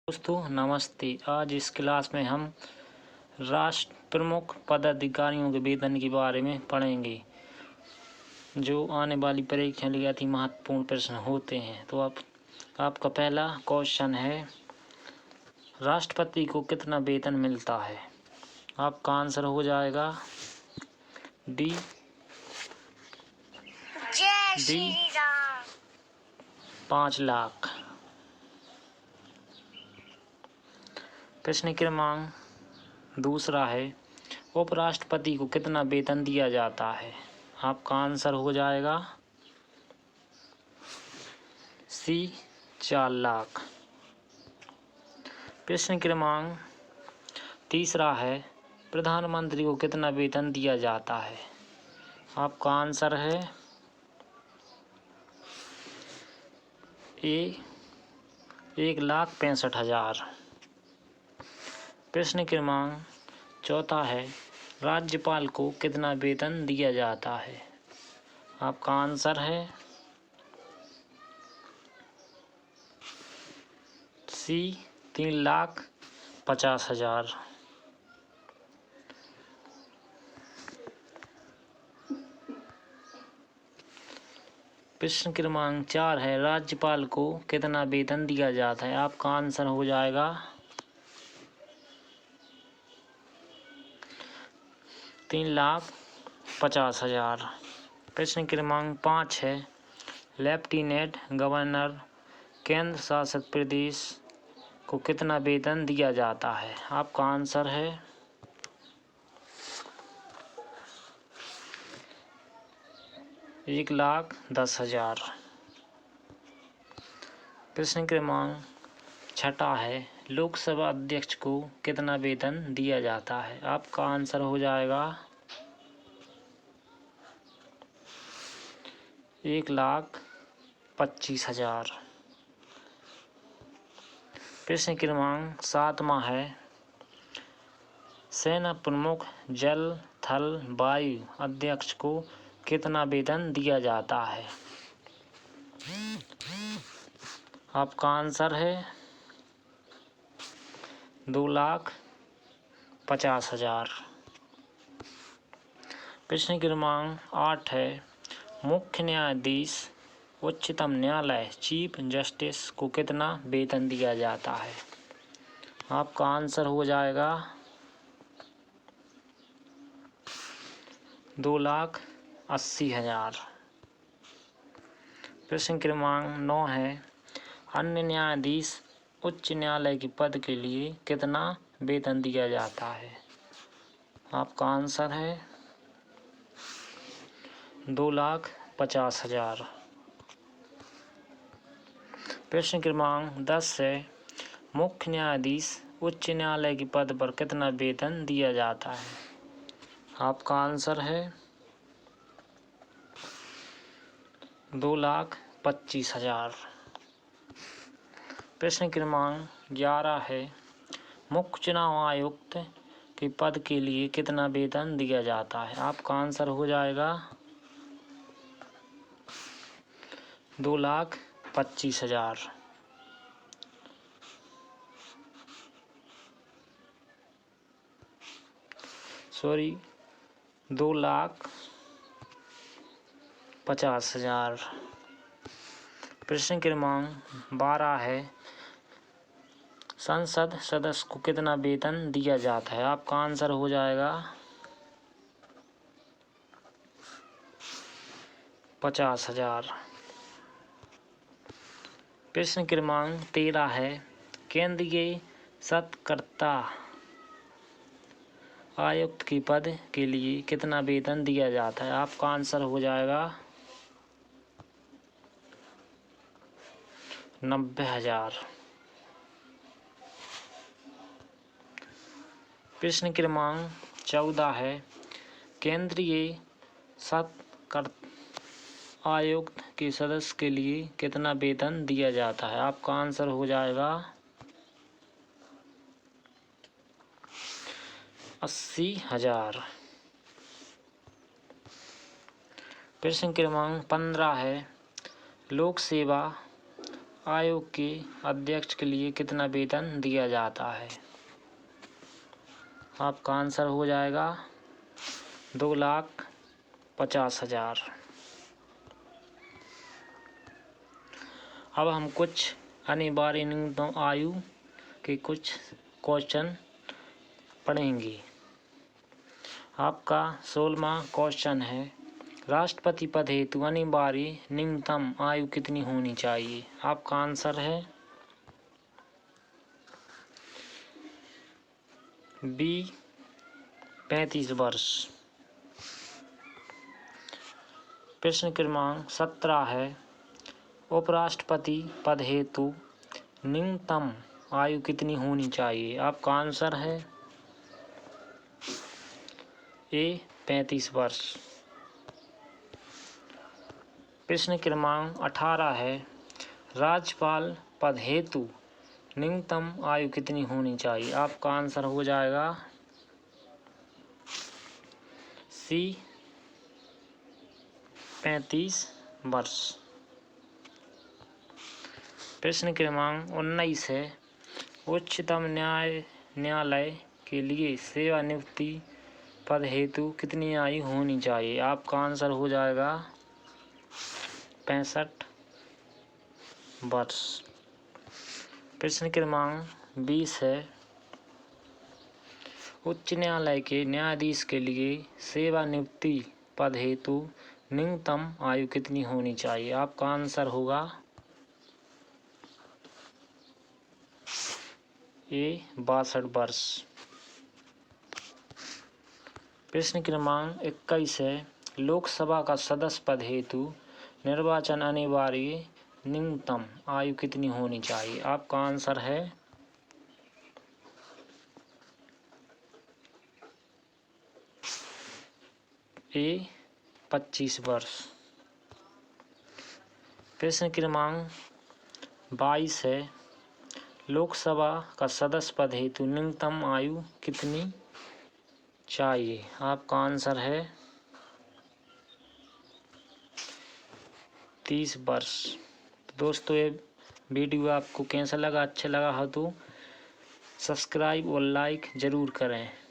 दोस्तों नमस्ते। आज इस क्लास में हम राष्ट्र प्रमुख पदाधिकारियों के वेतन के बारे में पढ़ेंगे। जो आने वाली परीक्षा लिए अति महत्वपूर्ण प्रश्न होते हैं। तो आपका पहला क्वेश्चन है, राष्ट्रपति को कितना वेतन मिलता है? आपका आंसर हो जाएगा डी 5 लाख। प्रश्न क्रमांक दूसरा है, उपराष्ट्रपति को कितना वेतन दिया जाता है? आपका आंसर हो जाएगा सी 4 लाख। प्रश्न क्रमांक तीसरा है, प्रधानमंत्री को कितना वेतन दिया जाता है? आपका आंसर है ए 1,65,000। प्रश्न क्रमांक चौथा है, राज्यपाल को कितना वेतन दिया जाता है? आपका आंसर है सी 3,50,000। प्रश्न क्रमांक 4 है, राज्यपाल को कितना वेतन दिया जाता है? आपका आंसर हो जाएगा 3,50,000। प्रश्न क्रमांक 5 है, लेफ्टिनेंट गवर्नर केंद्र शासित प्रदेश को कितना वेतन दिया जाता है? आपका आंसर है 1,10,000। प्रश्न क्रमांक 6 है, लोकसभा अध्यक्ष को कितना वेतन दिया जाता है? आपका आंसर हो जाएगा 1,25,000। प्रश्न क्रमांक 7 है, सेना प्रमुख जल थल वायु अध्यक्ष को कितना वेतन दिया जाता है? आपका आंसर है 2,50,000। प्रश्न क्रमांक 8 है, मुख्य न्यायाधीश उच्चतम न्यायालय चीफ जस्टिस को कितना वेतन दिया जाता है? आपका आंसर हो जाएगा 2,80,000। प्रश्न क्रमांक 9 है, अन्य न्यायाधीश उच्च न्यायालय के पद के लिए कितना वेतन दिया जाता है? आपका आंसर है 2,50,000। प्रश्न क्रमांक 10 है, मुख्य न्यायाधीश उच्च न्यायालय के पद पर कितना वेतन दिया जाता है? आपका आंसर है 2,25,000। प्रश्न क्रमांक 11 है, मुख्य चुनाव आयुक्त के पद के लिए कितना वेतन दिया जाता है? आपका आंसर हो जाएगा 2,25,000। सॉरी 2,50,000। प्रश्न क्रमांक 12 है, संसद सदस्य को कितना वेतन दिया जाता है? आपका आंसर हो जाएगा 50,000। प्रश्न क्रमांक 13 है, केंद्रीय सतर्कता आयुक्त के पद के लिए कितना वेतन दिया जाता है? आपका आंसर हो जाएगा 90,000। प्रश्न क्रमांक 14 है, केंद्रीय सतर्कता आयुक्त के सदस्य के लिए कितना वेतन दिया जाता है? आपका आंसर हो जाएगा 80,000। प्रश्न क्रमांक 15 है, लोक सेवा आयोग के अध्यक्ष के लिए कितना वेतन दिया जाता है? आपका आंसर हो जाएगा 2,50,000। अब हम कुछ अनिवार्य न्यूनतम आयु के कुछ क्वेश्चन पढ़ेंगे। आपका 16वां क्वेश्चन है, राष्ट्रपति पद हेतु अनिवार्य न्यूनतम आयु कितनी होनी चाहिए? आपका आंसर है बी 35 वर्ष। प्रश्न क्रमांक 17 है, उपराष्ट्रपति पद हेतु न्यूनतम आयु कितनी होनी चाहिए? आपका आंसर है ए 35 वर्ष। प्रश्न क्रमांक 18 है, राज्यपाल पद हेतु न्यूनतम आयु कितनी होनी चाहिए? आपका आंसर हो जाएगा सी 35 वर्ष। प्रश्न क्रमांक 19 है, उच्चतम न्यायालय के लिए सेवानिवृत्ति पद हेतु कितनी आयु होनी चाहिए? आपका आंसर हो जाएगा 65 वर्ष। प्रश्न क्रमांक 20 है, उच्च न्यायालय के न्यायाधीश के लिए सेवानिवृत्ति पद हेतु न्यूनतम आयु कितनी होनी चाहिए? आपका आंसर होगा ए 62 वर्ष। प्रश्न क्रमांक 21 है, लोकसभा का सदस्य पद हेतु निर्वाचन अनिवार्य न्यूनतम आयु कितनी होनी चाहिए? आपका आंसर है ए 25 वर्ष। प्रश्न क्रमांक 22 है, लोकसभा का सदस्य पद हेतु न्यूनतम आयु कितनी चाहिए? आपका आंसर है 30 वर्ष। दोस्तों, ये वीडियो आपको कैसा लगा? अच्छा लगा हो तो सब्सक्राइब और लाइक ज़रूर करें।